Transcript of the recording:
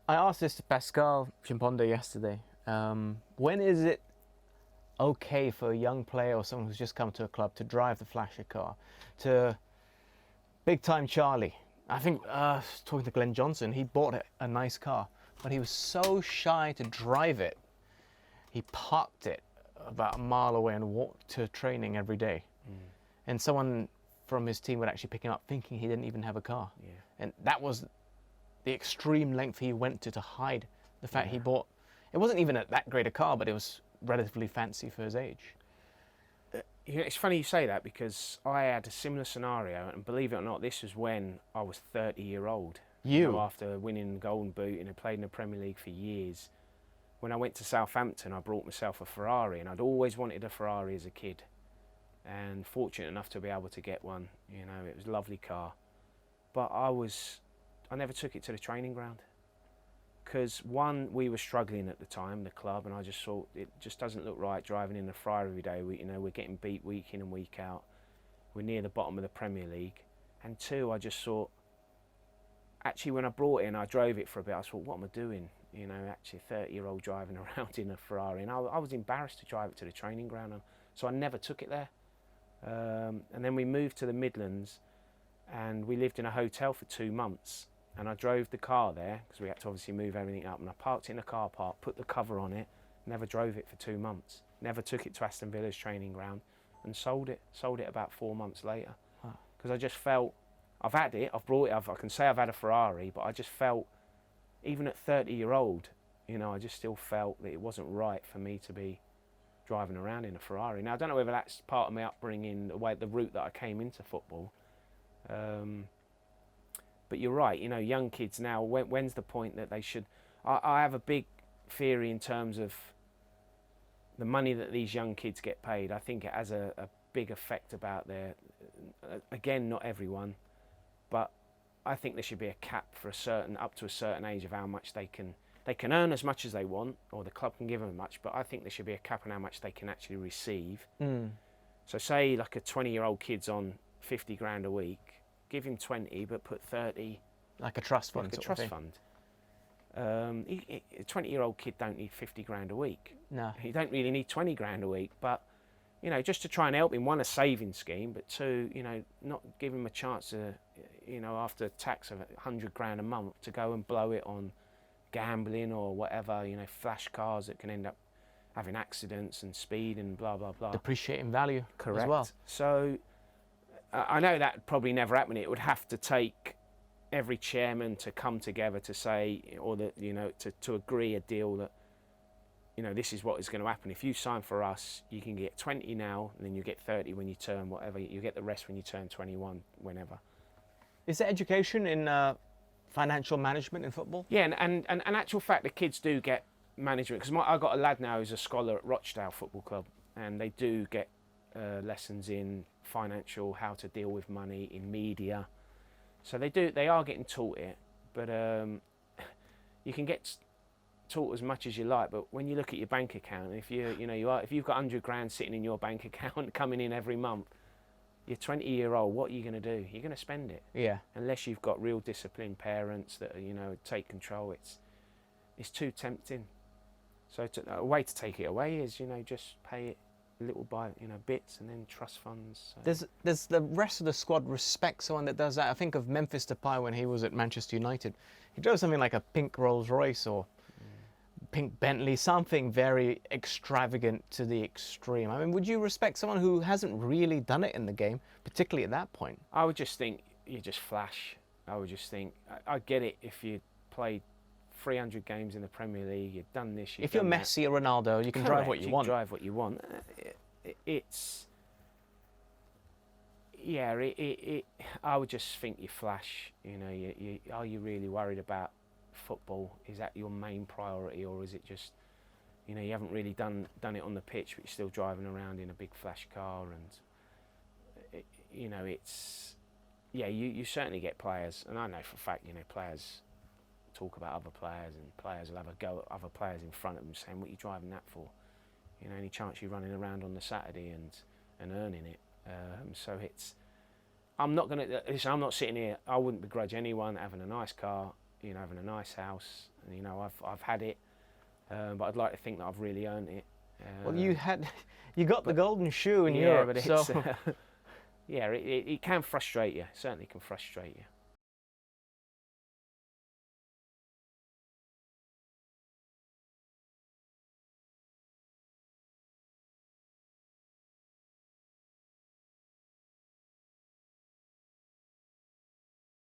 I asked this to Pascal Chimpondo yesterday. When is it okay for a young player or someone who's just come to a club to drive the flashy car? To big time Charlie. I think talking to Glenn Johnson, he bought a nice car, but he was so shy to drive it. He parked it about a mile away and walked to training every day. And someone from his team would actually pick him up thinking he didn't even have a car. Yeah. And that was the extreme length he went to hide the fact he bought. It wasn't even that great a car, but it was relatively fancy for his age. It's funny you say that, because I had a similar scenario, and believe it or not, this was when I was 30-year-old. After winning the Golden Boot and had played in the Premier League for years. When I went to Southampton, I brought myself a Ferrari, and I'd always wanted a Ferrari as a kid. And fortunate enough to be able to get one. You know, it was a lovely car. But I never took it to the training ground. Because one, we were struggling at the time, the club, and I just thought it just doesn't look right driving in the Ferrari every day. We're getting beat week in and week out. We're near the bottom of the Premier League. And two, I just thought, actually when I brought it in, I drove it for a bit, I thought, what am I doing? You know, actually a 30-year-old driving around in a Ferrari. And I was embarrassed to drive it to the training ground, so I never took it there. And then we moved to the Midlands, and we lived in a hotel for 2 months. And I drove the car there, because we had to obviously move everything up, and I parked it in a car park, put the cover on it, never drove it for 2 months, never took it to Aston Villa's training ground, and sold it about 4 months later. Because I just felt, I've had it, I've brought it, I can say I've had a Ferrari, but I just felt, even at 30-year-old, you know, I just still felt that it wasn't right for me to be driving around in a Ferrari. Now, I don't know whether that's part of my upbringing, the route that I came into football. But you're right, you know, young kids now, when's the point that they should... I have a big theory in terms of the money that these young kids get paid. I think it has a big effect about their... Again, not everyone, but I think there should be a cap for up to a certain age of how much they can earn as much as they want, or the club can give them much, but I think there should be a cap on how much they can actually receive. So say like a 20-year-old kid's on 50 grand a week, give him 20, but put 30... Like a trust fund. Like a trust fund. A 20-year-old kid don't need 50 grand a week. No. He don't really need 20 grand a week, but, you know, just to try and help him, one, a saving scheme, but two, you know, not give him a chance to, you know, after tax of 100 grand a month, to go and blow it on gambling or whatever, you know, flash cars that can end up having accidents and speed and blah, blah, blah. Depreciating value. Correct. As well. So I know that probably never happened. It would have to take every chairman to come together to say, or that, you know, to agree a deal that, you know, this is what is going to happen. If you sign for us, you can get 20 now, and then you get 30 when you turn whatever. You get the rest when you turn 21, whenever. Is there education in financial management in football? Yeah, and actual fact, the kids do get management, because I've got a lad now who's a scholar at Rochdale Football Club, and they do get lessons in financial, how to deal with money, in media. So they are getting taught it, but you can get taught as much as you like. But when you look at your bank account, if you've got 100 grand sitting in your bank account coming in every month, you're 20-year-old. What are you going to do? You're going to spend it. Yeah. Unless you've got real disciplined parents that, you know, take control. It's too tempting. So a way to take it away is, you know, just pay it little by, you know, bits, and then trust funds. So. There's the rest of the squad respect someone that does that. I think of Memphis Depay when he was at Manchester United. He drove something like a pink Rolls Royce or pink Bentley, something very extravagant to the extreme. I mean, would you respect someone who hasn't really done it in the game, particularly at that point? I would just think you just flash. I would just think, I get it if you played 300 games in the Premier League, you've done this, if you're Messi or Ronaldo, you can drive what you want. Drive what you want. It's... Yeah, I would just think you flash. You know, are you really worried about football? Is that your main priority, or is it just, you know, you haven't really done it on the pitch, but you're still driving around in a big flash car? And you know, it's... Yeah, you certainly get players, and I know for a fact, you know, players talk about other players, and players will have a go at other players in front of them saying, what are you driving that for? You know, any chance you're running around on the Saturday and earning it? So it's... I'm not sitting here, I wouldn't begrudge anyone having a nice car you know, having a nice house. You know, I've had it, but I'd like to think that I've really earned it. Well, you got the golden shoe in yeah, Europe, but so it's, yeah, it can frustrate you. It certainly can frustrate you.